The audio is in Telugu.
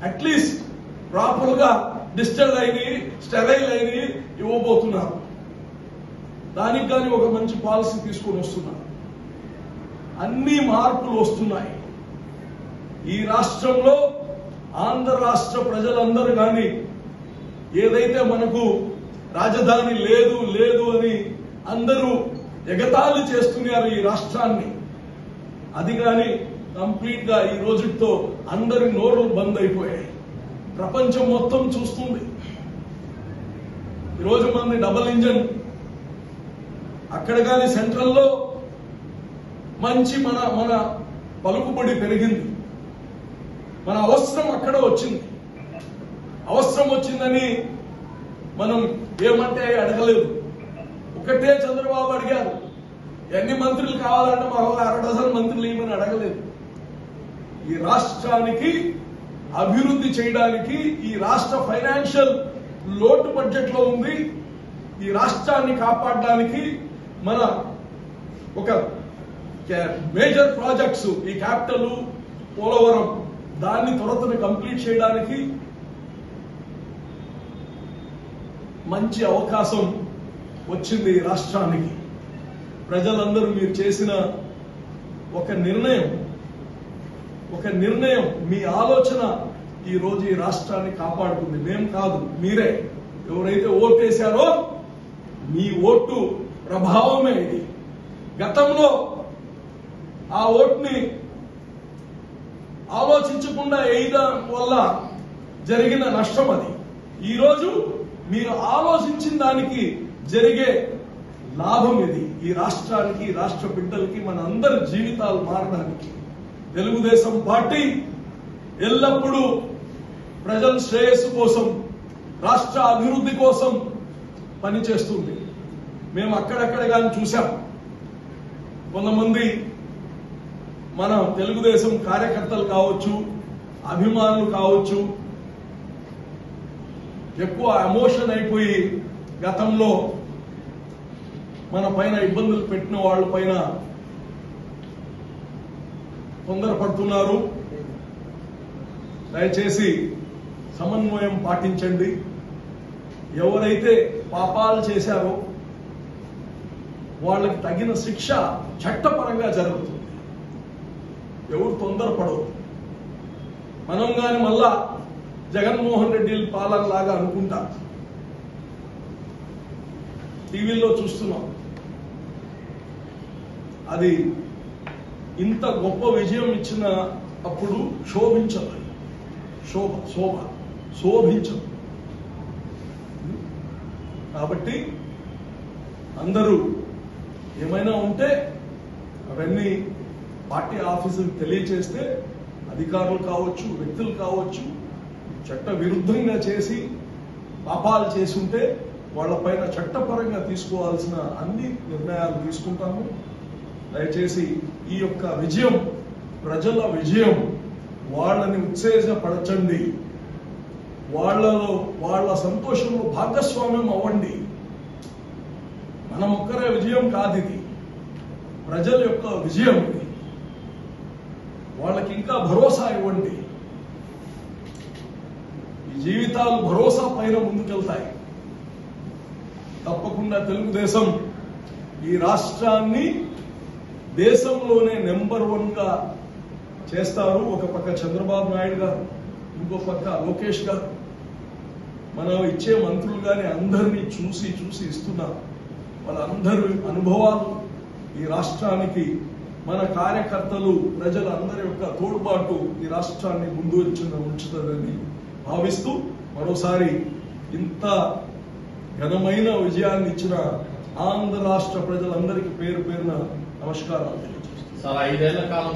అట్లీస్ట్ ప్రాపర్ గా డిజిటల్ అయినవి, స్టెరైల్ అయినవి ఇవ్వబోతున్నారు. దానికి కానీ ఒక మంచి పాలసీ తీసుకొని వస్తున్నారు. అన్ని మార్పులు వస్తున్నాయి. ఈ రాష్ట్రంలో ఆంధ్ర రాష్ట్ర ప్రజలందరూ కానీ ఏదైతే మనకు రాజధాని లేదు లేదు అని అందరూ ఎగతాళి చేస్తున్నారు ఈ రాష్ట్రాన్ని, అది కానీ కంప్లీట్ గా ఈ రోజుతో అందరి నోరులు బంద్ అయిపోయాయి. ప్రపంచం మొత్తం చూస్తుంది. ఈరోజు మనది డబుల్ ఇంజన్, అక్కడ కానీ సెంట్రల్లో మంచి మన పలుకుబడి పెరిగింది. మన అవసరం అక్కడ వచ్చింది. అవసరం వచ్చిందని మనం ఏమంటే అడగలేదు. ఒకటే చంద్రబాబు అడిగారు, ఎన్ని మంత్రులు కావాలంటే మా 6 మంత్రులు ఏమని అడగలేదు. ఈ రాష్ట్రానికి అభివృద్ధి చేయడానికి, ఈ రాష్ట్ర ఫైనాన్షియల్ లోటు బడ్జెట్ లో ఉంది, ఈ రాష్ట్రాన్ని కాపాడడానికి మన ఒక మేజర్ ప్రాజెక్ట్స్, ఈ క్యాపిటల్ పోలవరం, దాన్ని త్వరతను కంప్లీట్ చేయడానికి మంచి అవకాశం వచ్చింది ఈ రాష్ట్రానికి. ప్రజలందరూ మీరు చేసిన ఒక నిర్ణయం, మీ ఆలోచన ఈ రోజు ఈ రాష్ట్రాన్ని కాపాడుతుంది. మేం కాదు, మీరే. ఎవరైతే ఓటేశారో మీ ఓటు ప్రభావమే ఇది. గతంలో ఆ ఓటుని ఆలోచించకుండా వేయడం వల్ల జరిగిన నష్టం అది. ఈరోజు మీరు ఆలోచించిన దానికి జరిగే లాభం ఇది. ఈ రాష్ట్రానికి, ఈ రాష్ట్ర బిడ్డలకి, మన అందరి జీవితాలు మారడానికి తెలుగుదేశం పార్టీ ఎల్లప్పుడూ ప్రజల శ్రేయస్సు కోసం, రాష్ట్ర అభివృద్ధి కోసం పనిచేస్తుంది. మేము అక్కడక్కడ కానీ చూసాం, కొంతమంది మన తెలుగుదేశం కార్యకర్తలు కావచ్చు, అభిమానులు కావచ్చు, ఎక్కువ ఎమోషన్ అయిపోయి గతంలో మన పైన ఇబ్బందులు పెట్టిన వాళ్ళ పైన తొందరపడుతున్నారు. దయచేసి సమన్వయం పాటించండి. ఎవరైతే పాపాలు చేశారో వాళ్ళకి తగిన శిక్ష చట్టపరంగా జరుగుతుంది. ఎవరు తొందరపడవు. మనం గాని మళ్ళా జగన్మోహన్ రెడ్డి పాలన లాగా అనుకుంటా టీవీల్లో చూస్తున్నాం. అది ఇంత గొప్ప విజయం ఇచ్చిన అప్పుడు శోభించదు. శోభించదు. కాబట్టి అందరూ ఏమైనా ఉంటే అవన్నీ పార్టీ ఆఫీసులకు తెలియచేస్తే, అధికారులు కావచ్చు, వ్యక్తులు కావచ్చు, చట్ట విరుద్ధంగా చేసి పాపాలు చేసి ఉంటే వాళ్లపైన చట్టపరంగా తీసుకోవాల్సిన అన్ని నిర్ణయాలు తీసుకుంటాము. దయచేసి ఈ యొక్క విజయం ప్రజల విజయం. వాళ్ళని ఉత్తేజపరచండి, వాళ్ళ సంతోషంలో భాగస్వామ్యం అవ్వండి. మనం ఒక్కరే విజయం కాదు, ఇది ప్రజల యొక్క విజయం. ఇది వాళ్ళకి ఇంకా భరోసా ఇవ్వండి. ఈ జీవితాలు భరోసా పైన ముందుకెళ్తాయి. తప్పకుండా తెలుగుదేశం ఈ రాష్ట్రాన్ని దేశంలోనే నెంబర్ 1 గా చేస్తారు. ఒక పక్క చంద్రబాబు నాయుడు గారు, ఇంకో పక్క లోకేష్ గారు. మనం ఇచ్చే మంత్రులు గాని అందరినీ చూసి ఇస్తున్నారు. వాళ్ళందరి అనుభవాలు ఈ రాష్ట్రానికి, మన కార్యకర్తలు, ప్రజలందరి యొక్క తోడ్పాటు ఈ రాష్ట్రాన్ని ముందు ఉంచుతుందని భావిస్తూ మరోసారి ఇంత ఘనమైన విజయాన్ని ఇచ్చిన ఆంధ్ర రాష్ట్ర ప్రజలందరికీ పేరు పేరున నమస్కారాలు తెలియజేస్తున్నాను. 5 ఏళ్ల కాలం